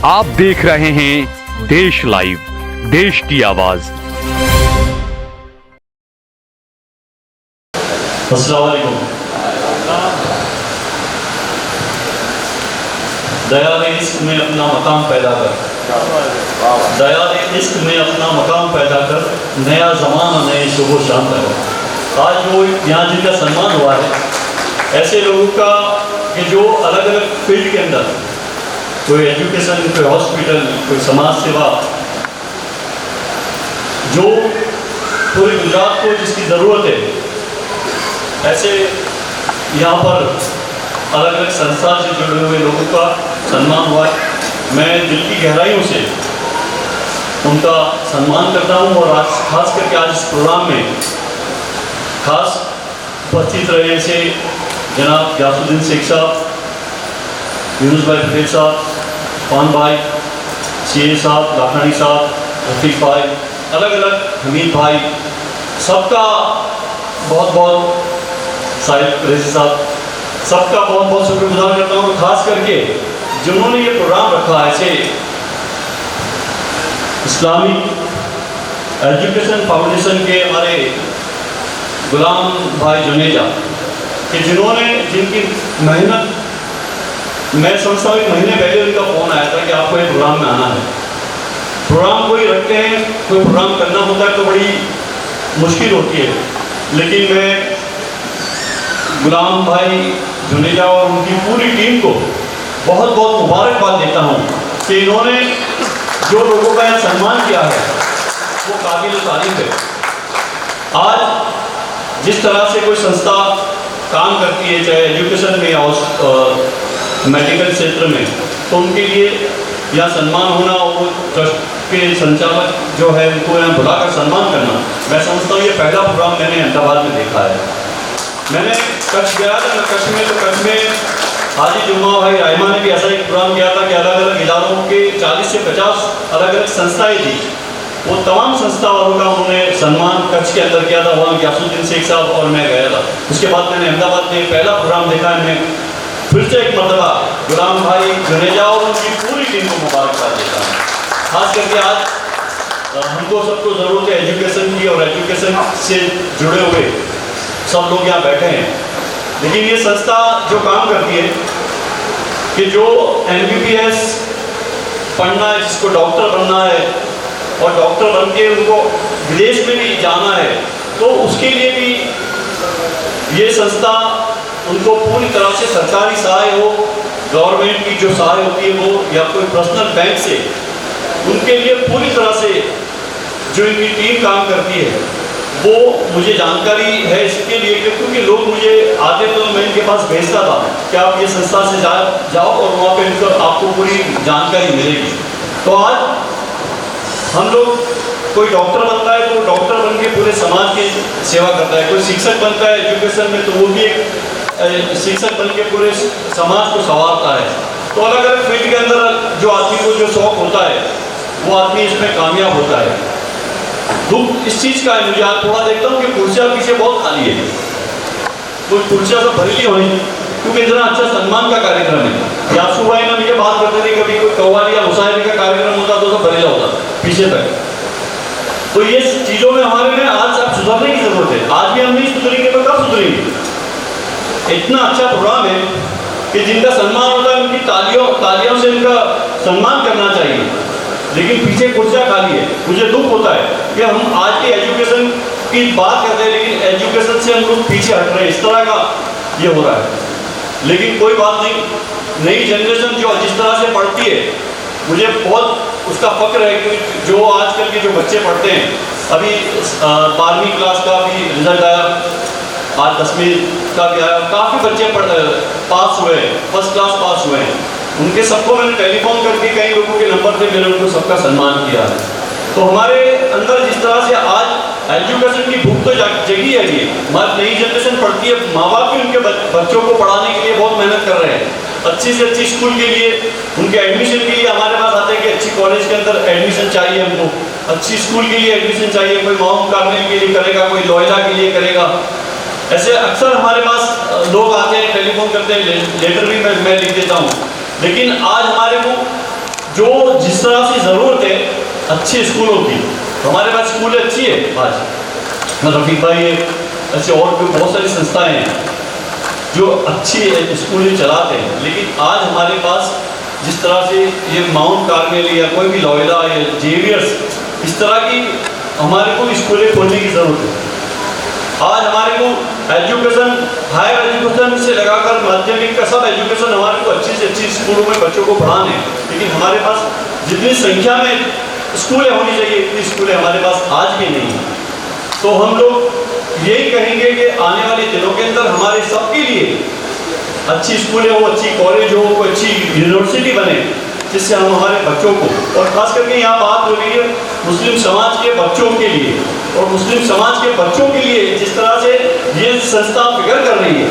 आप देख रहे हैं देश लाइव, देश की आवाज। अस्सलाम वालेकुम। दयाल इश्क में अपना मकाम पैदा कर, दयाल इश्क में अपना मकाम पैदा कर, नया ज़माना नए शुभ शाम कर। आज जो यहाँ जिनका सम्मान हुआ है, ऐसे लोगों का कि जो अलग अलग फील्ड के अंदर, कोई एजुकेशन, कोई हॉस्पिटल, कोई समाज सेवा, जो पूरे गुजरात को जिसकी ज़रूरत है, ऐसे यहाँ पर अलग अलग संस्था से जुड़े हुए लोगों का सम्मान हुआ है। मैं दिल की गहराइयों से उनका सम्मान करता हूँ और आज खास करके आज इस प्रोग्राम में खास उपस्थित रहे से जनाब यासुद्दीन शेख साहब, यूनुस भाई पटेल साहब, पान भाई, सीए साहब, लाखानी साहब, रफीक भाई, अलग अलग हमीद भाई, सबका बहुत बहुत, साहिब रेजी साहब, सबका बहुत बहुत शुक्रगुजार करता हूँ। खास करके जिन्होंने ये प्रोग्राम रखा है, ऐसे इस्लामिक एजुकेशन फाउंडेशन के हमारे गुलाम भाई जुनेजा, कि जिन्होंने जिनकी मेहनत, मैं समझता हूँ 1 महीने पहले उनका फ़ोन आया था कि आपको एक प्रोग्राम में आना है। प्रोग्राम कोई रखते हैं, कोई प्रोग्राम करना होता है तो बड़ी मुश्किल होती है, लेकिन मैं गुलाम भाई जुनेजा और उनकी पूरी टीम को बहुत बहुत मुबारकबाद देता हूँ कि इन्होंने जो लोगों का यहाँ सम्मान किया है वो काबिल तारीफ है। आज जिस तरह से कोई संस्था काम करती है, चाहे एजुकेशन में या मेडिकल क्षेत्र में, तो उनके लिए यहाँ सम्मान होना, वो ट्रस्ट के संचालक जो है उनको यहाँ बुलाकर सम्मान करना, मैं समझता हूँ ये पहला प्रोग्राम मैंने अहमदाबाद में देखा है। मैंने कच्छ गया था, कच्छ में हाजी जुम्मा भाई रायमा ने भी ऐसा एक प्रोग्राम किया था कि अलग अलग इदारों के 40 से 50 अलग अलग संस्थाएं थी, वो तमाम संस्था वालों का उन्होंने सम्मान कच्छ के अंदर किया था। वहाँ यासुद्दीन शेख साहब और मैं गया था। उसके बाद मैंने अहमदाबाद में पहला प्रोग्राम देखा है। मैं फिर से एक मरतबा गुलाम भाई जुनेजा और उनकी पूरी टीम को मुबारकबाद देता हूँ। खास करके आज हमको सबको ज़रूरत है एजुकेशन की, और एजुकेशन से जुड़े हुए सब लोग यहाँ बैठे हैं। लेकिन ये संस्था जो काम करती है कि जो MBBS पढ़ना है, जिसको डॉक्टर बनना है और डॉक्टर बन के उनको विदेश में भी जाना है, तो उसके लिए भी ये संस्था उनको पूरी तरह से सरकारी सहाय हो, गवर्नमेंट की जो सहाय होती है वो, या कोई पर्सनल बैंक से, उनके लिए पूरी तरह से जो इनकी टीम काम करती है वो मुझे जानकारी है। इसके लिए क्योंकि लोग मुझे आते तो मैं इनके पास भेजता था कि आप ये संस्था से जाओ और वहाँ पे इनको आपको पूरी जानकारी मिलेगी। तो आज हम लोग, कोई डॉक्टर बनता है तो डॉक्टर बन के पूरे समाज की सेवा करता है, कोई शिक्षक बनता है एजुकेशन में तो वो भी एक शिक्षक बन के पूरे समाज को संवारता है। तो अलग अलग फील्ड के अंदर जो आदमी को जो शौक होता है वो आदमी इसमें कामयाब होता है। दुख इस चीज़ का है, मुझे आज थोड़ा देखता हूँ कि कुर्सियाँ पीछे बहुत खाली है, कुछ कुर्सियाँ सब भरी होनी, क्योंकि इतना अच्छा सम्मान का कार्यक्रम है। यासू भाई ना मुझे बात करते थे, कभी कोई कव्वाली या मुशायरे का कार्यक्रम होता तो सब भरेला होता पीछे तक। तो ये चीज़ों में हमारे में आज अब सुधरने की जरूरत है। आज भी हम नहीं सुधरेंगे तो कब सुधरेंगे? इतना अच्छा प्रोग्राम है कि जिनका सम्मान होता है उनकी तालियों से इनका सम्मान करना चाहिए, लेकिन पीछे कुर्सियाँ खाली है। मुझे दुख होता है कि हम आज की एजुकेशन की बात करते हैं, लेकिन एजुकेशन से हम लोग पीछे हट रहे हैं, इस तरह का ये हो रहा है। लेकिन कोई बात नहीं, नई जनरेशन जो जिस तरह से पढ़ती है, मुझे बहुत उसका फक्र है कि जो आजकल के जो बच्चे पढ़ते हैं, अभी 12वीं क्लास का भी रिजल्ट आया, आज 10वीं का भी आया, काफ़ी बच्चे पास हुए, फर्स्ट क्लास पास हुए हैं। उनके सबको मैंने टेलीफोन करके कई लोगों के नंबर थे, मैंने उनको सबका सम्मान किया है। तो हमारे अंदर जिस तरह से आज एजुकेशन की भूख तो जगी है, ये हमारी नई जनरेशन पढ़ती है, माँ बाप भी उनके बच्चों को पढ़ाने के लिए बहुत मेहनत कर रहे हैं। अच्छी से अच्छी स्कूल के लिए, उनके एडमिशन के लिए हमारे पास आते हैं कि अच्छी कॉलेज के अंदर एडमिशन चाहिए हमको, अच्छी स्कूल के लिए एडमिशन चाहिए, कोई माउंट कार्मेल के लिए करेगा, कोई लोयला के लिए करेगा। ऐसे अक्सर हमारे पास लोग आते हैं, टेलीफोन करते हैं, लेटर भी मैं लिख देता हूँ। लेकिन आज हमारे को जो जिस तरह से ज़रूरत है अच्छे स्कूलों की, हमारे पास स्कूल अच्छी है आज, रफ़ीक भाई है, ऐसे और भी बहुत सारी संस्थाएं हैं जो अच्छी स्कूलें चलाते हैं, लेकिन आज हमारे पास जिस तरह से ये माउंट कार्मेल या कोई भी लॉयला या जेवियर्स, इस तरह की हमारे को स्कूलें खोलने की ज़रूरत है। आज हमारे को एजुकेशन, हायर एजुकेशन से लगाकर माध्यमिक का सब एजुकेशन हमारे को अच्छी से अच्छी स्कूलों में बच्चों को पढ़ाने हैं, लेकिन हमारे पास जितनी संख्या में स्कूलें होनी चाहिए इतनी स्कूलें हमारे पास आज भी नहीं हैं। तो हम लोग यही कहेंगे कि आने वाले दिनों के अंदर हमारे सबके लिए अच्छी स्कूलें हो, अच्छी कॉलेज हो, अच्छी यूनिवर्सिटी बने, जिससे हम हमारे बच्चों को, और ख़ास करके यहाँ बात हो रही है मुस्लिम समाज के बच्चों के लिए, और मुस्लिम समाज के बच्चों के लिए जिस तरह से ये संस्था फिक्र कर रही है,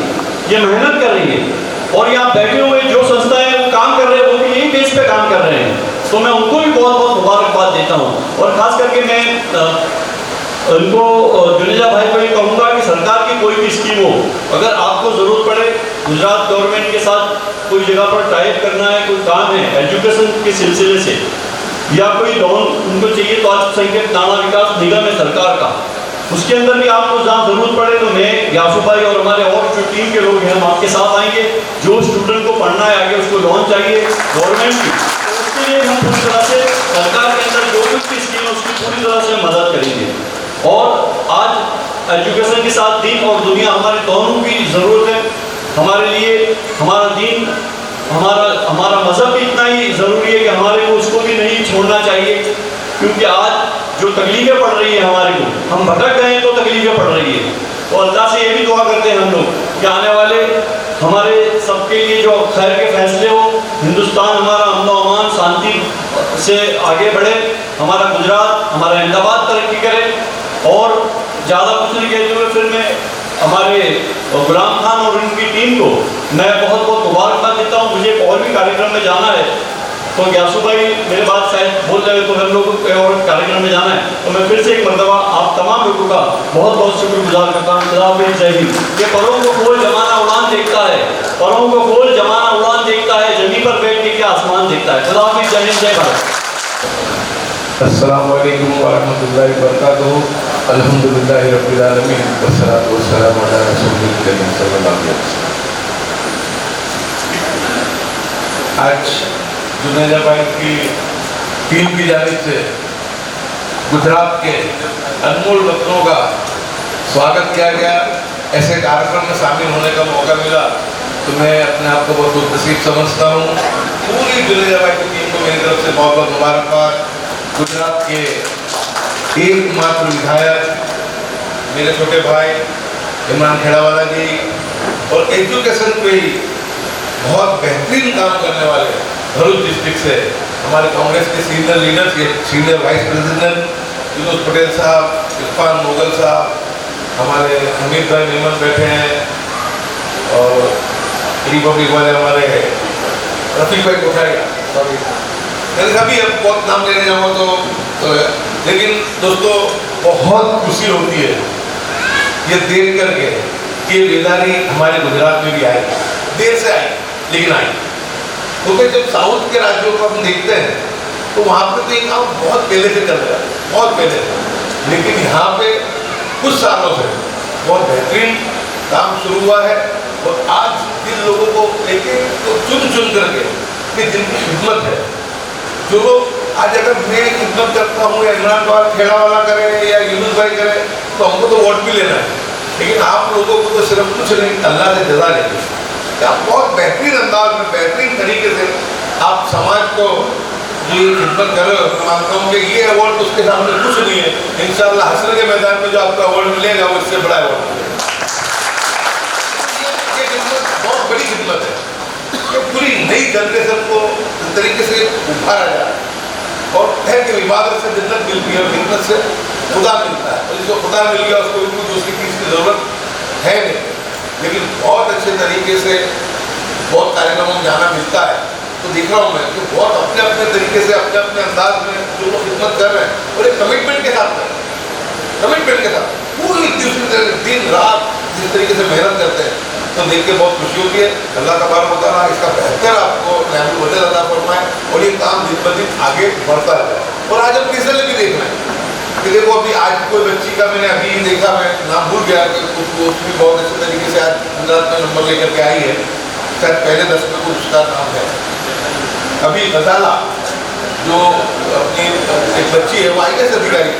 ये मेहनत कर रही है, और यहाँ बैठे हुए जो संस्थाएं वो काम कर रहे हैं, वो भी यही बेस पे काम कर रहे हैं, तो मैं उनको भी बहुत बहुत मुबारकबाद देता हूँ। और ख़ास करके मैं उनको, जुनेजा भाई को ये कहूँगा कि सरकार की कोई भी स्कीम हो, अगर आपको ज़रूरत पड़े, गुजरात गवर्नमेंट के साथ कोई जगह पर टाइप करना है, कोई काम है एजुकेशन के सिलसिले से, या कोई लोन उनको चाहिए, तो अल्पसंख्यक नाणा विकास निगम है सरकार का, उसके अंदर भी आपको जहाँ ज़रूरत पड़े तो मैं, यासू भाई और हमारे और जो टीम के लोग हैं हम आपके साथ आएंगे। जो स्टूडेंट को पढ़ना है आगे, उसको लोन चाहिए गवर्नमेंट की, तो उसके लिए हम पूरी तरह से सरकार के अंदर जो भी स्कीम है उसकी पूरी तरह से मदद करेंगे। और आज एजुकेशन के साथ दीन और दुनिया हमारे दोनों की ज़रूरत है। हमारे लिए हमारा दीन, हमारा मज़हब भी इतना ही ज़रूरी है कि हमारे को उसको भी नहीं छोड़ना चाहिए, क्योंकि आज जो तकलीफ़ें पड़ रही है हमारे को, हम भटक गए तो तकलीफ़ें पड़ रही है। तो अल्लाह से ये भी दुआ करते हैं हम लोग कि आने वाले हमारे सबके लिए जो खैर के फैसले हो, हिंदुस्तान हमारा अमन व अमान शांति से आगे बढ़े, हमारा गुजरात, हमारा अहमदाबाद तरक्की करे। और ज़्यादा कुछ नहीं कहते हुए फिर मैं हमारे गुलाम खान और उनकी टीम को मैं बहुत बहुत मुबारकबाद देता हूँ। मुझे एक और भी कार्यक्रम में जाना है, तो यासू भाई मेरे बात शायद बोल रहे तो हम लोग को और कार्यक्रम में जाना है, तो मैं फिर से एक मरतबा आप तमाम लोगों का बहुत बहुत शुक्रगुजार करता हूँ। खुदा हाफिज़, जय हिंद। ये परों को खोल जमाना उड़ान देखता है, परों को खोल जमाना उड़ान देखता है, जमीन पर बैठ के क्या आसमान देखता है। खुदा हाफिज़, जय हिंद, जय भारत। अस्सलाम वालेकुम वरहमतुल्लाहि वबरकातुहू। अल्हम्दुलिल्लाहि रब्बिल आलमीन वस्सलातु वस्सलामु अला रसूलिल करीम सल्लल्लाहु अलैहि वसल्लम। आज जुनेजा भाई की टीम की जानिब से गुजरात के अनमोल रत्नों का स्वागत किया गया। ऐसे कार्यक्रम में शामिल होने का मौका मिला तो मैं अपने आप को बहुत खुशनसीब समझता हूँ। पूरी जुनेजा भाई की टीम को मेरी तरफ से बहुत बहुत मुबारकबाद। गुजरात के एकमात्र विधायक मेरे छोटे भाई इमरान खेड़ावाला जी, और एजुकेशन पे ही बहुत बेहतरीन काम करने वाले भरूच डिस्ट्रिक्ट से हमारे कांग्रेस के senior leaders, senior vice president Vinod Patel साहब, इरफान मुगल साहब, हमारे हमीद भाई मेमन बैठे हैं, और रिपब्लिक वाले हमारे रफीक भाई कोठारिया, मैंने कभी अब बहुत नाम लेने जाऊँगा तो लेकिन दोस्तों बहुत खुशी होती है ये देख करके कि ये बेदारी हमारे गुजरात में भी आई, देर से आई लेकिन आई। क्योंकि जब साउथ के राज्यों को हम देखते हैं तो वहाँ पे तो ये काम बहुत पहले से चल रहा है, बहुत पहले से, लेकिन यहाँ पे कुछ सालों से बहुत बेहतरीन काम शुरू हुआ है। और आज जिन लोगों को लेके तो चुन करके कि जिनकी खिदमत है, जो लोग आज अगर मैं खिदमत करता हूँ या इमरान खेड़ावाला करे या यूनुस भाई करे तो हमको तो वोट भी लेना है, लेकिन आप लोगों को तो सिर्फ कुछ नहीं, अल्लाह से जज़ा लेंगे। आप बहुत बेहतरीन अंदाज में, बेहतरीन तरीके से आप समाज को जो ये खिदमत कर रहे हो, मैं मानता हूँ कि ये अवार्ड उसके सामने कुछ नहीं है। इंशाअल्लाह हश्र के मैदान में जो आपका अवार्ड मिलेगा वो इससे बड़ा अवार्ड मिलेगा। ये खिदमत बहुत बड़ी खिदमत है, ये पूरी नई जनरेशन को इस तरीके से उभारा जाए। और है कि इबादत से जन्नत मिलती है और खिदमत से खुदा मिलता है, और जिसको खुदा मिल गया उसको भी दूसरी चीज़ की ज़रूरत है नहीं। लेकिन बहुत अच्छे तरीके से बहुत कार्यक्रमों में जाना मिलता है, तो देख रहा हूँ मैं कि बहुत अपने अपने तरीके से अपने अपने अंदाज में जो लोग खिदमत कर रहे हैं और एक कमिटमेंट के साथ कर रहे हैं, कमिटमेंट के साथ पूरी दिन रात जिस तरीके से मेहनत करते हैं, तो देख के बहुत खुशी होती है। अल्लाह तबारक व तआला इसका बेहतर आपको नेमत बदल अता फरमाए और ये काम दिन ब दिन आगे बढ़ता है। और आज हम रिजल्ट भी देखना है कि देखो अभी आज कोई बच्ची का मैंने अभी देखा, मैं नाम भूल गया कि उसको उसकी बहुत अच्छे तरीके से आज गुजरात में नंबर लेकर के आई है, शायद पहले 10 में को उसका नाम है। अभी गजाला जो अपनी एक बच्ची है वो IAS अधिकारी,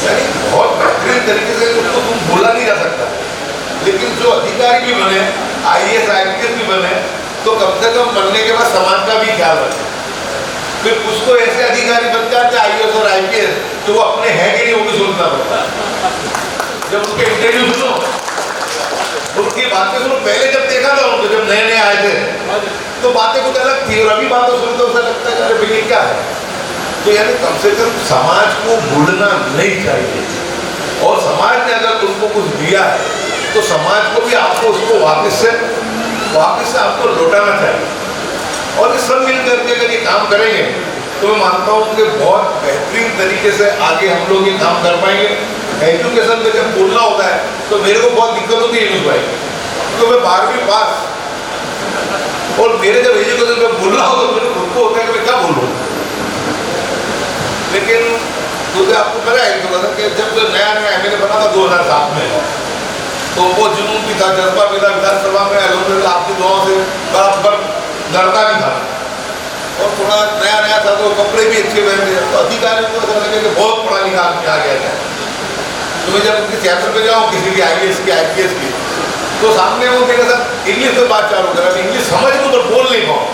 यानी बहुत बेहतरीन तरीके से उसको तुम बोला नहीं जा सकता, लेकिन जो अधिकारी भी बने, IAS IPS भी बने, तो कम से कम बनने के बाद समाज का भी ख्याल रखें। फिर उसको ऐसे अधिकारी बन जाते IAS और IPS तो वो अपने हैं कि नहीं वो भी सोचना पड़ता है। जब उनके इंटरव्यू सुनो, उनकी बातें सुनो, पहले जब देखा था उनको जब नए नए आए थे तो बातें कुछ अलग थी, और अभी बातें सुनते तो ऐसा लगता है अरे भैया क्या है। तो यानी कम से कम समाज को भूलना नहीं चाहिए, और समाज ने अगर उनको कुछ दिया है तो समाज को भी आपको उसको वापस से आपको लौटाना चाहिए। और ये सब मिल करके अगर ये काम करेंगे तो मैं मानता हूँ कि बहुत बेहतरीन तरीके से आगे हम लोग ये काम कर पाएंगे। एजुकेशन में जब बोलना होता है तो मेरे को बहुत दिक्कत होती है यूनुस भाई, तो मैं 12वीं पास, और मेरे जब एजुकेशन में बोलना हो तो मेरे खुद को होता है कि मैं क्या बोलूँ। लेकिन मुझे आपको पता है कि जब नया MLA बना था 2007 में, तो वो जुनून भी था, जज्बा भी था, विधानसभा में अल्हम्दुलिल्लाह आपकी दुआओं से बराबर लड़ता भी था, और थोड़ा नया था तो कपड़े भी अच्छे पहनते थे, तो अधिकारियों को ऐसा लगे कि बहुत पढ़ा लिखा आदमी आ गया है। तो मैं जब उनके चैप्टर पे जाऊँ किसी की IAS की IPS की, तो सामने वो मेरे साथ इंग्लिश में बात चालू करा, मैं इंग्लिश समझ लूँ तो बोल नहीं पाऊँ,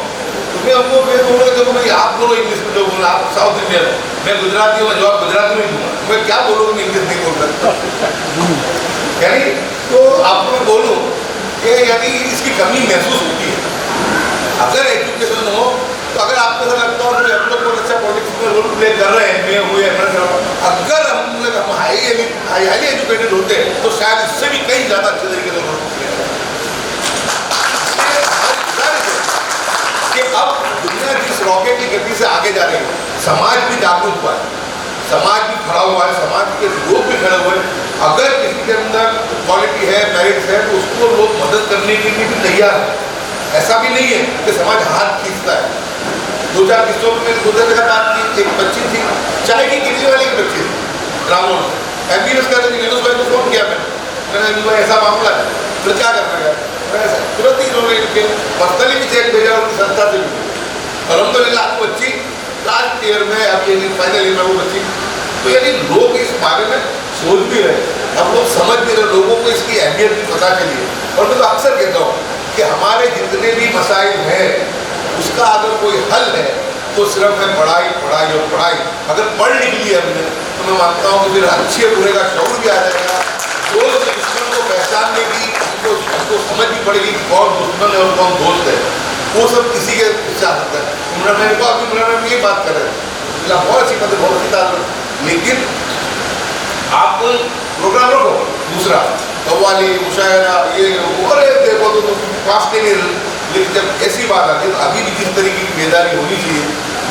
तो मैं उनको मैं बोल रहा था भाई आप बोलो इंग्लिश में, जो बोलना आप साउथ इंडियन, मैं गुजराती हूँ, मैं जवाब गुजराती में दूंगा, मैं क्या बोलूँ, मैं इंग्लिश नहीं बोल सकता। यानी तो आपको मैं बोलूँ कि यानी इसकी कमी महसूस होती है। अगर एजुकेशन हो तो अगर आपको ऐसा लगता हो कि हम लोग बहुत अच्छा पॉलिटिक्स में रोल प्ले कर रहे हैं, मैं हुए अगर हम हाईली एजुकेटेड होते तो शायद इससे भी कहीं ज़्यादा अच्छे तरीके से रोल प्ले कि अब दुनिया जिस रॉकेट की गति से आगे जा रही है, समाज भी जागरूक हुआ है, समाज भी खड़ा हुआ है, समाज के लोग भी खड़े हुए हैं। अगर किसी के अंदर क्वालिटी है, मेरिट है, तो उसको लोग मदद करने के लिए भी तैयार है। ऐसा भी नहीं है कि समाज हाथ खींचता है। 2-4 किस्सों में 2-3 जगह बात की, एक बच्ची थी, चाय की गिरने वाली एक बच्ची थी, ग्रामीण एम्बुलेंस कहते थे, यूनुस भाई को फोन किया मैंने यूनुस भाई ऐसा मामला है, तो क्या करना है, तुरंत ही इन्होंने इनके पर्सनली भी चेक भेजा, उनकी संस्था से भी। अल्हम्दुलिल्लाह आपको बच्ची लास्ट ईयर में, अब ये फाइनल ईयर में वो बच्ची, तो यानी लोग इस बारे में सोच भी रहे, हम लोग समझ भी रहे, लोगों को इसकी अहमियत भी पता चली है। और मैं तो अक्सर कहता हूँ कि हमारे जितने भी मसाइल हैं उसका अगर कोई हल है तो सिर्फ है पढ़ाई पढ़ाई और पढ़ाई। अगर पढ़ लिख लिया हमने तो मैं मानता हूँ कि फिर अच्छे बुरे का शौक भी आ जाएगा, दोस्त दुश्मन को पहचानने की हमको समझनी पड़ेगी कौन दुश्मन है और कौन दोस्त है, वो सब किसी के चाह सकता है। इमरान भाई को आपकी इमरान भाई यही बात कर रहे हैं, बहुत अच्छी बात है, बहुत अच्छी बात, लेकिन आप कोई प्रोग्राम रखो दूसरा कव्वाली मुशायरा ये अरे देखो तो पास के लिए, लेकिन जब ऐसी बात आती है तो अभी भी जिस तरीके की बेदारी होनी चाहिए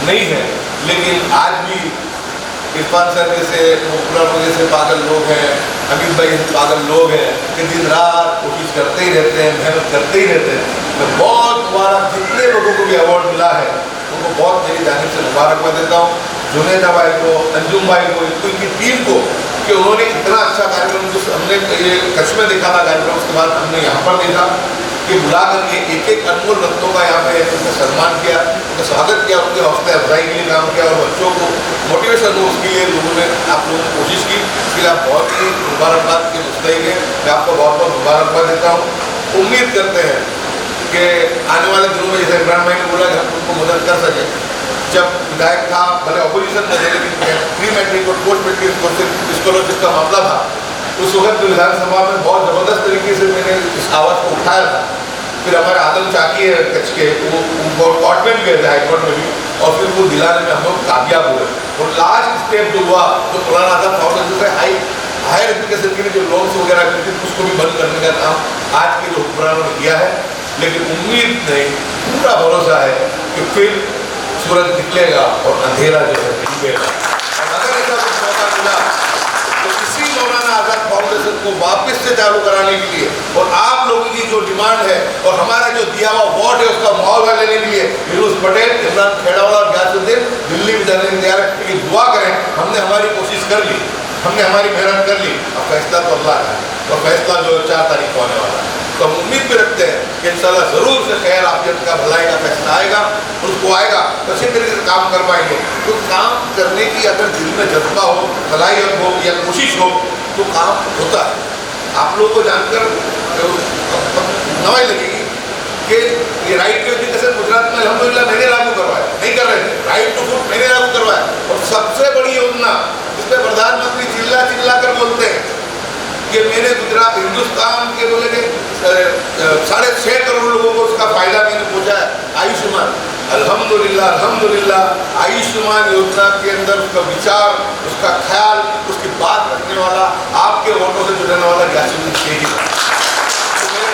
नहीं है। लेकिन आज भी इरफान सर जैसे मुखबुल जैसे पागल लोग हैं, हमीद भाई जैसे पागल लोग हैं कि दिन रात कोशिश करते ही रहते हैं, मेहनत करते ही रहते हैं। मैं बहुत मुबारक जितने लोगों को भी अवार्ड मिला है उनको बहुत मेरी जानिब से मुबारकबाद देता हूँ, जुनैदा भाई को, अंजुम भाई को, इनकी टीम को, कि उन्होंने इतना अच्छा कार्यक्रम जो हमने ये कच्छ में देखा था कार्यक्रम, उसके बाद हमने यहाँ पर देखा कि बुला करके एक एक अनमोल रत्नों का यहाँ पे उनका सम्मान किया, उनका स्वागत किया, उनके हौसला अफजाई के लिए काम किया और बच्चों को मोटिवेशन हो उसके लिए लोगों ने आप लोगों ने कोशिश की। इसके लिए आप बहुत ही मुबारकबाद के मुस्तहिक हैं, मैं आपको बहुत बहुत मुबारकबाद देता हूँ। उम्मीद करते हैं कि आने वाले दिनों में जैसे इमरान भाई ने बोला कि हम उनको मदद कर सकें। जब विधायक था भले ऑपोजिशन में थे, लेकिन प्री मैट्रिक और पोस्ट मैट्रिक स्कॉलरशिप का मामला था, उस वक्त विधानसभा में बहुत ज़बरदस्त तरीके से मैंने इस आवाज़ को उठाया था। फिर हमारे आदम चाकी है कच्छ के, वो कोर्ट में भी गए थे, हाईकोर्ट में भी, और फिर वो दिलाने में हम लोग कामयाब हुए। और लास्ट स्टेप जो हुआ तो पुराना आदम फाउंडेशन से हायर एजुकेशन के लिए जो लोन्स वगैरह मिलते थे उसको भी बंद करने का काम आज के जो हुक्मरानों ने किया है। लेकिन उम्मीद नहीं, पूरा भरोसा है कि फिर सूरज निकलेगा और अंधेरा जो है निकलेगा। और अगर ऐसा कुछ मौका मिला तो इसी मौलाना आज़ाद फाउंडेशन को वापस से चालू कराने के लिए और आप लोगों की जो डिमांड है और हमारा जो दिया हुआ वोट है उसका मुआवजा लेने के लिए फिरोज पटेल, इमरान खेड़ावाला और गयासुद्दीन दिल्ली में जाने तैयार है। लेकिन दुआ करें, हमने हमारी कोशिश कर ली, हमने हमारी मेहनत कर ली। अब फैसला तो अल्लाह का है और फैसला जो 4 तारीख को आने वाला है, तो हम उम्मीद भी रखते हैं कि इंशाल्लाह ज़रूर से खैर आफियत का भलाई का फैसला आएगा और उसको आएगा तो अच्छे तरीके से काम कर पाएंगे। तो काम करने की अगर दिल में जज्बा हो, सलाहियत हो या कोशिश हो तो काम होता है। आप लोगों को जानकर नवाई लगेगी कि ये राइट टू एजुकेशन गुजरात में अल्हम्दुलिल्लाह मैंने लागू करवाया, नहीं कर रहे थे, राइट टू फूड मैंने लागू करवाया। और सबसे बड़ी योजना जिसमें प्रधानमंत्री चिल्ला चिल्ला कर बोलते हैं कि मैंने गुजरात हिंदुस्तान के बोले कि 6.5 करोड़ लोगों को उसका फायदा मैंने पहुंचाया, आयुष्मान। अल्हम्दुलिल्लाह अल्हम्दुलिल्लाह आयुष्मान योजना के अंदर उसका विचार, उसका ख्याल, उसकी बात रखने वाला, आपके वोटों से जुड़ने वाला गयासुद्दीन शेख ही था। तो मेरे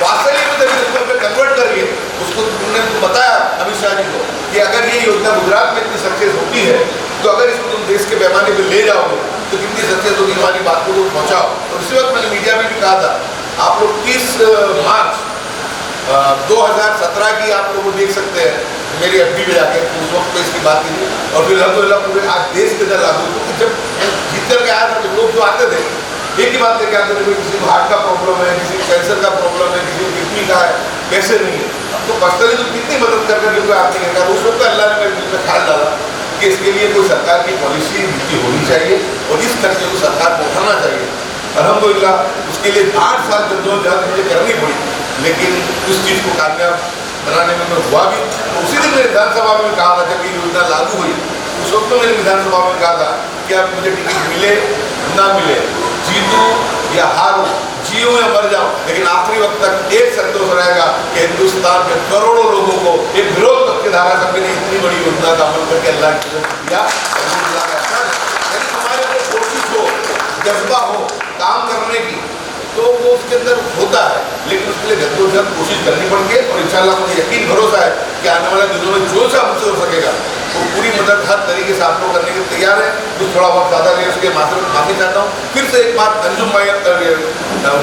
वास्तविक में जब इसको पे कन्वर्ट करिए, उसको तुमने बताया अमित शाह जी को कि अगर ये योजना गुजरात में इतनी सक्सेस होती है तो अगर इसको तुम देश के पैमाने पे ले जाओगे तो कितनी सक्सेस होगी, हमारी बात को तुम पहुँचाओ। और इसी वक्त मैंने मीडिया में भी कहा था, आप लोग 30 मार्च 2017 की आप लोग देख सकते हैं मेरी एफबी में जाके, उस वक्त पे इसकी बात की थी। और फिर अल्हम्दुलिल्लाह पूरे आज देश के अंदर लागू हुई। जब जीत कर के आया था लोग जो आते थे एक ही बात लेके आते थे, किसी को हार्ट का प्रॉब्लम है, किसी को कैंसर का प्रॉब्लम है, किसी को किडनी का है, पैसे नहीं है। अब तो पर्सनली तो कितनी मदद कर करके कोई आदमी कहता है। उस वक्त अल्लाह ने मेरे दिल में ख्याल डाला कि इसके लिए कोई सरकार की पॉलिसी नीति होनी चाहिए और इस खर्चे को सरकार को उठाना चाहिए। अल्हम्दुलिल्लाह उसके लिए 8 साल जद्दोजहद मुझे करनी पड़ी, लेकिन उस चीज़ को कामयाब बनाने में मैं हुआ भी। तो उसी दिन मेरे विधानसभा में कहा था जब ये योजना लागू हुई, उस वक्त तो मैंने विधानसभा में कहा था कि अब मुझे टिकट मिले ना मिले, जीतूं या हारूं, जियो या मर जाऊं, लेकिन आखिरी वक्त तक एक संतोष रहेगा कि हिंदुस्तान के करोड़ों लोगों को एक विरोध पक्ष के धारा सभ्य ने इतनी बड़ी योजना का अमल करके अल्लाह की दिया। हमारे अंदर कोशिश हो, जज्बा हो काम करने की, तो वो उसके अंदर होता है, लेकिन उसके लिए जद्दोजहद कोशिश करनी पड़ती है। और इंशाल्लाह मुझे यकीन भरोसा है कि आने वाले दिनों में जो सा मुझसे हो सकेगा वो पूरी मदद हर तरीके से आप लोग करने के तैयार है। तो थोड़ा बहुत ज़्यादा ले उसके माफ़ी चाहता हूँ। फिर से एक बात, अंजुम भाई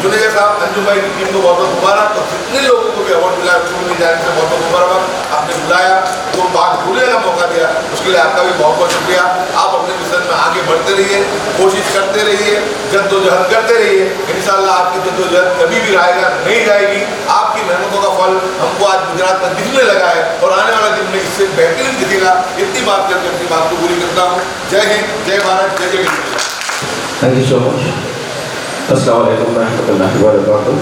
जुनेजा साहब, अंजुम भाई की टीम को बहुत बहुत मुबारक। और जितने लोगों को भी अवार्ड मिला स्कूल में जाने से बहुत बहुत मुबारक। आपने बुलाया, वो बात भूलने का मौका दिया, उसके लिए आपका भी बहुत बहुत शुक्रिया। आप अपने मिशन में आगे बढ़ते रहिए, कोशिश करते रहिए, जद्दोजहद करते रहिए। इंशाल्लाह आपकी जद्दोजहद कभी भी रहेगा नहीं जाएगी। आपकी मेहनतों का फल हमको आज गुजरात में दिखने लगा है और आने वाले दिन में इससे बेहतरीन दिखेगा। इतनी बात करके अपनी बात को पूरी करता हूँ। जय हिंद, जय भारत, जय जय Hind. Thank you so much. अस्सलाम वालेकुम रहमतुल्लाहि व बरकातहू।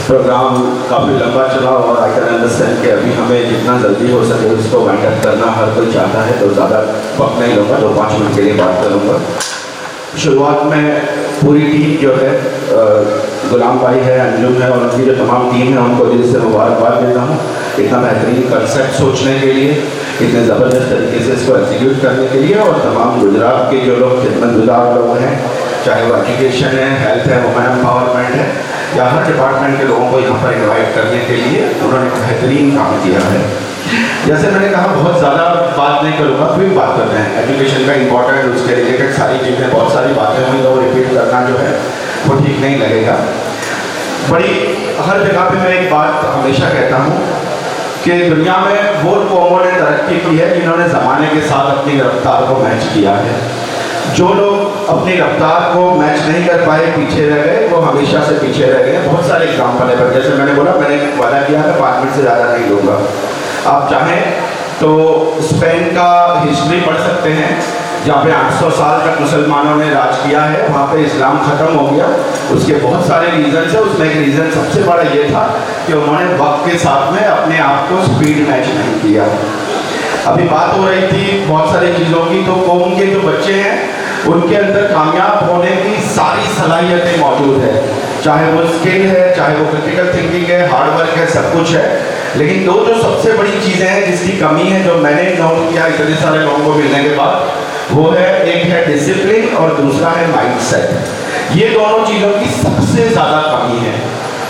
प्रोग्राम काफ़ी लंबा चला और आई कैन अंडरस्टैंड कि अभी हमें जितना जल्दी हो सके उसको वाइंड अप करना हर कोई चाहता है, तो ज़्यादा वक्त नहीं लूँगा, 2-5 मिनट के लिए बात करूँगा। शुरुआत में पूरी टीम जो है, गुलाम भाई है, अंजुम है और उनकी जो तमाम टीम है, उनको दिल से मुबारकबाद देता हूँ इतना बेहतरीन कंसेप्ट सोचने के लिए, इतने ज़बरदस्त तरीके से इसको एग्जीक्यूट करने के लिए। और तमाम गुजरात के जो लोग खिदमतगुजार लोग हैं, चाहे वो एजुकेशन है, हेल्थ है, वुमेन एम्पावरमेंट है, या हर डिपार्टमेंट के लोगों को यहाँ पर इन्वाइट करने के लिए उन्होंने बेहतरीन काम किया है। जैसे मैंने कहा, बहुत ज़्यादा बात नहीं करूँगा, फिर बात करते हैं एजुकेशन का इम्पोर्टेंट, उसके रिलेटेड सारी चीज़ें, बहुत सारी बातें हुई, तो रिपीट करना जो है वो ठीक नहीं लगेगा। बड़ी हर जगह पे मैं एक बात हमेशा कहता हूँ कि दुनिया में वो कौमों ने तरक्की की है जिन्होंने ज़माने के साथ अपनी रफ्तार को मैच किया है। जो लोग अपनी रफ्तार को मैच नहीं कर पाए, पीछे रह गए, वो हमेशा से पीछे रह गए। बहुत सारे एग्जाम्पल है, पर जैसे मैंने बोला, मैंने वादा किया था 5 मिनट से ज़्यादा नहीं लूँगा। आप चाहें तो स्पेन का हिस्ट्री पढ़ सकते हैं, जहाँ पे 800 साल तक मुसलमानों ने राज किया है, वहाँ पे इस्लाम ख़त्म हो गया। उसके बहुत सारे रीज़न है, उसमें एक रीज़न सबसे बड़ा ये था कि उन्होंने वक्त के साथ में अपने आप को स्पीड मैच नहीं किया। अभी बात हो रही थी बहुत सारी चीज़ों की, तो कौम के जो बच्चे हैं उनके अंदर कामयाब होने की सारी सलाहियतें मौजूद है, चाहे वो स्किल है, चाहे वो क्रिटिकल थिंकिंग है, हार्ड वर्क है, सब कुछ है। लेकिन दो जो सबसे बड़ी चीज़ें हैं जिसकी कमी है, जो मैंने नोट किया इतने सारे लोगों को मिलने के बाद, वो है, एक है डिसिप्लिन और दूसरा है माइंडसेट। ये दोनों चीज़ों की सबसे ज़्यादा कमी है।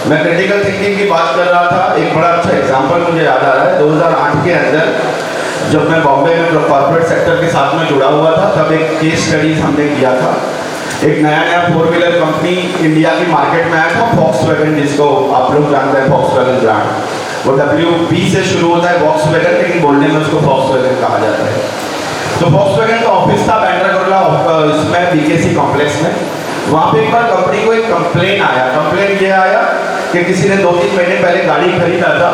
मैं क्रिटिकल थिंकिंग की बात कर रहा था, एक बड़ा अच्छा एग्जांपल मुझे याद आ रहा है। 2008 के अंदर जब मैं बॉम्बे में कॉर्पोरेट सेक्टर के साथ में जुड़ा हुआ था, तब एक केस स्टडीज हमने किया था एक नया फोर व्हीलर कंपनी इंडिया की मार्केट में आया था, वॉक्सवैगन, जिसको आप लोग जानते हैं वॉक्सवैगन ब्रांड। वो WB से शुरू होता है वॉक्सवैगन, लेकिन बोलने में उसको वॉक्सवैगन कहा जाता है। तो वॉक्सवैगन का ऑफिस था बैंड्रा इसमें BKC कॉम्प्लेक्स में। वहाँ पे एक बार कंपनी को एक कंप्लेन आया। कंप्लेन ये आया कि किसी ने 2-3 महीने पहले गाड़ी खरीदा था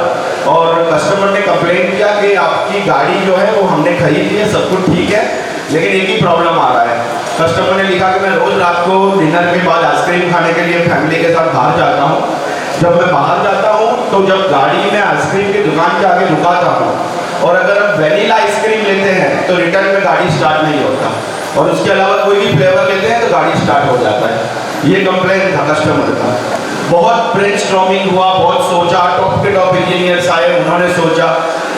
और कस्टमर ने कंप्लेन किया कि आपकी गाड़ी जो है वो हमने खरीदी है, सब कुछ ठीक है, लेकिन एक ही प्रॉब्लम आ रहा है। कस्टमर ने लिखा कि मैं रोज़ रात को डिनर के बाद आइसक्रीम खाने के लिए फैमिली के साथ बाहर जाता हूँ। जब मैं बाहर जाता हूँ तो जब गाड़ी में आइसक्रीम की दुकान के आगे रुकाता हूँ और अगर हम वैनिला आइसक्रीम लेते हैं तो रिटर्न में गाड़ी स्टार्ट नहीं होता, और उसके अलावा कोई भी फ्लेवर लेते हैं तो गाड़ी स्टार्ट हो जाता है। ये कंप्लेन था कस्टमर का। बहुत ब्रेनस्टॉर्मिंग हुआ, बहुत सोचा, टॉप के टॉप इंजीनियर्स आए, उन्होंने सोचा।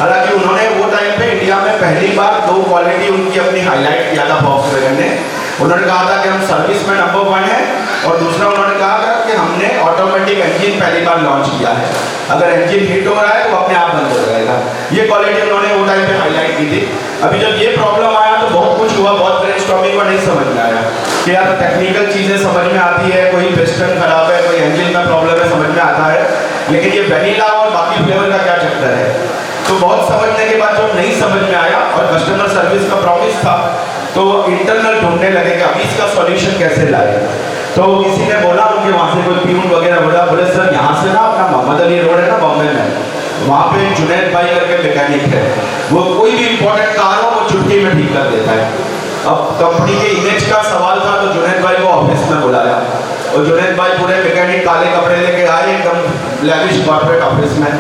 हालांकि उन्होंने वो टाइम पे इंडिया में पहली बार 2 क्वालिटी उनकी अपनी हाईलाइट किया था वॉक्सवैगन ने। उन्होंने कहा था कि हम सर्विस में नंबर 1 है, और दूसरा उन्होंने कहा था कि हमने ऑटोमेटिक इंजन पहली बार लॉन्च किया है, अगर इंजन हिट हो रहा है तो अपने आप बंद हो जाएगा। ये क्वालिटी उन्होंने वो टाइम पे हाईलाइट की थी। अभी जब ये प्रॉब्लम आया तो बहुत कुछ हुआ, बहुत ब्रेनस्टॉर्मिंग हुआ, नहीं समझ में आया कि यार टेक्निकल चीज़ें समझ में आती है, कोई पिस्टन खराब है, कोई इंजन में प्रॉब्लम है, समझ में आता है, लेकिन ये वैनिला और बाकी फ्लेवर का क्या चक्कर है। तो बहुत समझने के बाद जब नहीं समझ में आया और कस्टमर सर्विस का प्रॉमिस था, तो इंटरनल ढूंढने लगे कि अभी इसका सॉल्यूशन कैसे लाए। तो किसी ने बोला, उनके वहाँ से कोई प्यून वगैरह बोले सर यहाँ से ना अपना मोहम्मद अली रोड है ना बॉम्बे में, वहाँ पे जुनैद भाई करके मैकेनिक है, वो कोई भी इंपॉर्टेंट कार हो वो चुटकी में ठीक कर देता है। अब कंपनी के इमेज का सवाल था तो जुनैद भाई को ऑफिस में बुलाया, और जुनैद भाई पूरे मैकेनिक काले कपड़े लेके आए एकदम लैविश कॉर्पोरेट ऑफिस में।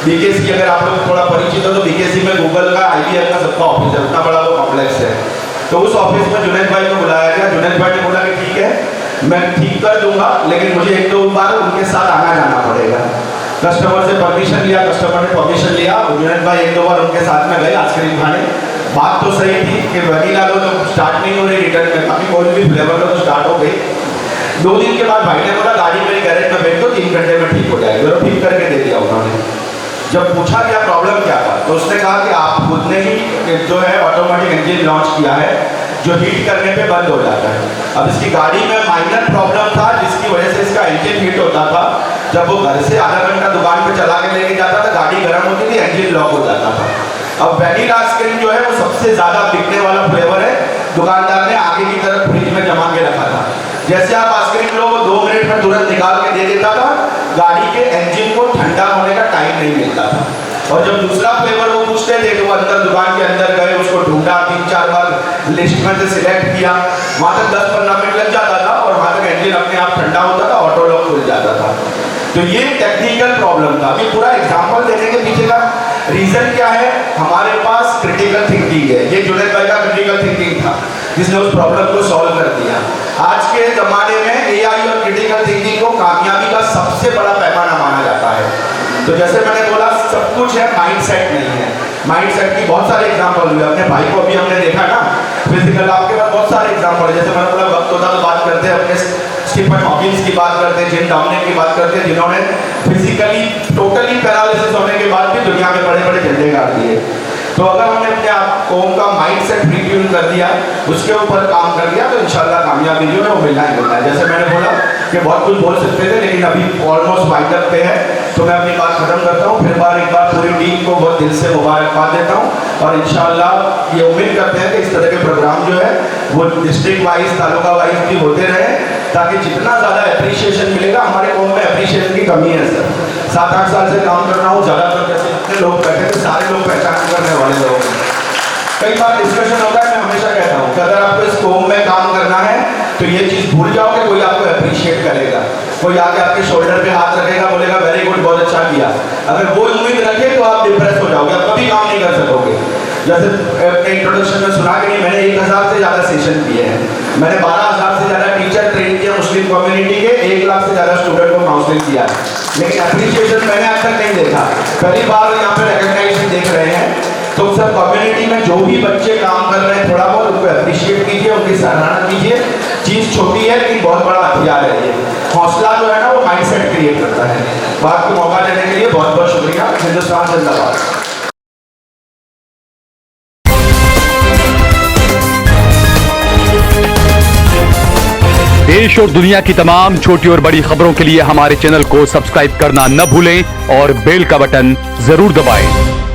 BKC अगर आप लोग थोड़ा परिचित हो तो BKC में गूगल का IBM का सबका ऑफिस है, उतना बड़ा वो कॉम्प्लेक्स है। तो उस ऑफिस में जुनैद भाई को बुलाया गया। जुनैद भाई ने बोला कि ठीक है मैं ठीक कर दूंगा, लेकिन मुझे 1-2 बार उनके साथ आना जाना पड़ेगा। कस्टमर से परमिशन लिया, कस्टमर ने परमिशन लिया, जुनैद भाई 1-2 बार उनके साथ में गए आइसक्रीम खाने। बात तो सही थी कि वनीला लो तो स्टार्ट नहीं हो रही, रिटर्न में काफ़ी कोई भी फ्लेवर लो तो स्टार्ट हो गई। 2 दिन के बाद भाई ने बोला गाड़ी मेरी गैरेज में भेज दो, 3 घंटे में ठीक हो जाएगी, और ठीक करके दे दिया उन्होंने। जब पूछा गया प्रॉब्लम क्या था तो उसने कहा कि आप खुद ने ही जो है ऑटोमेटिक इंजन लॉन्च किया है जो हीट करने पे बंद हो जाता है। अब इसकी गाड़ी में माइनर प्रॉब्लम था जिसकी वजह से इसका इंजन हीट होता था। जब वो घर से आधा घंटा दुकान पे चला के लेके जाता था, गाड़ी गर्म होती थी, इंजन लॉक हो जाता था। अब वैनिला आइसक्रीम जो है वो सबसे ज़्यादा बिकने वाला फ्लेवर है, दुकानदार ने आगे की तरफ फ्रिज में जमा के रखा था। जैसे आप आइसक्रीम लो 2 मिनट में तुरंत निकाल के दे देता था, गाड़ी के इंजन को ठंडा होने का टाइम नहीं मिलता था। और जब दूसरा फ्लेवर वो पूछते थे तो वो अंदर दुकान के अंदर गए, उसको ढूंढा, 3-4 बार लिस्ट में से सिलेक्ट किया, वहाँ तक 10-15 मिनट लग जाता था और वहाँ तक इंजन अपने आप ठंडा होता था, ऑटो लॉक खुल जाता था। तो ये टेक्निकल प्रॉब्लम था। अभी पूरा एग्जाम्पल देने के पीछे का रीजन क्या है, हमारे पास क्रिटिकल थिंकिंग है। ये जुनैद भाई का क्रिटिकल थिंकिंग था जिसने उस प्रॉब्लम को सॉल्व कर दिया। आज के ज़माने में AI और क्रिटिकल थिंकिंग को कामयाबी का सबसे बड़ा पैमाना माना जाता है। तो जैसे मैंने बोला सब कुछ है, माइंडसेट नहीं है। माइंडसेट की बहुत सारे एग्जाम्पल हुए, अपने भाई को अभी हमने देखा ना फिजिकल, आपके पास बहुत सारे एग्जाम्पल है। जैसे मैंने बोला वक्त होता तो बात करते हैं, अपने स्टीफन हॉकिंस की बात करते हैं, जिम डॉमिनिक की बात करते हैं, जिन्होंने फिजिकली टोटली पैरालिसिस होने के बाद भी दुनिया में बड़े बड़े झंडे गाड़ दिए। तो अगर हमने अपने आप को का माइंडसेट रिट्यून कर दिया, उसके ऊपर काम कर दिया, तो इंशाल्लाह कामयाबी जो है वो मिलना ही मिलना है। जैसे मैंने बोला कि बहुत कुछ बोल सकते थे, लेकिन अभी ऑलमोस्ट वाइंड अप पे है, तो मैं अपनी बात खत्म करता हूँ। फिर एक बार पूरी टीम को बहुत दिल से मुबारकबाद देता हूँ, और इंशाल्लाह ये उम्मीद करते हैं कि इस तरह के प्रोग्राम जो है वो डिस्ट्रिक्ट वाइज, तालुका वाइज भी होते रहे, ताकि जितना ज़्यादा अप्रिशिएशन मिलेगा। हमारे कौम में अप्रिशिएशन की कमी है सर। 7-8 साल से काम कर रहा हूँ, ज़्यादातर जैसे जितने लोग बैठे थे सारे लोग पहचान करने वाले लोग हैं। कई बार डिस्कशन होता है, मैं हमेशा कहता हूँ कि अगर आपको इस कौम में काम करना है तो ये चीज़ भूल जाओ कि कोई आपको अप्रिशिएट करेगा, कोई आके आपके शोल्डर पे हाथ रखेगा, बोलेगा वेरी गुड, बहुत अच्छा किया। अगर वो उम्मीद रखे तो आप डिप्रेस हो जाओगे, आप कभी काम नहीं कर सकोगे। जैसे अपने इंट्रोडक्शन में सुना कि नहीं, मैंने 1000 से ज़्यादा सेशन किए हैं, मैंने 12,000 से ज़्यादा टीचर ट्रेन किया मुस्लिम कम्युनिटी के, 1 लाख से ज़्यादा स्टूडेंट को काउंसलिंग किया, लेकिन अप्रिशिएशन मैंने आज तक नहीं देखा। पहली बार यहाँ पे रिकग्नाइजेशन देख रहे हैं। तो सर कम्युनिटी में जो भी बच्चे काम कर रहे हैं, थोड़ा बहुत उनको अप्रिशिएट कीजिए, उनकी सराहना कीजिए। चीज़ छोटी है लेकिन बहुत बड़ा हथियार है ये। हौसला जो है ना वो माइंडसेट क्रिएट करता है। बात को मौका देने के लिए बहुत बहुत शुक्रिया। हिंदुस्तान जिंदाबाद। देश और दुनिया की तमाम छोटी और बड़ी खबरों के लिए हमारे चैनल को सब्सक्राइब करना न भूलें और बेल का बटन जरूर दबाएं।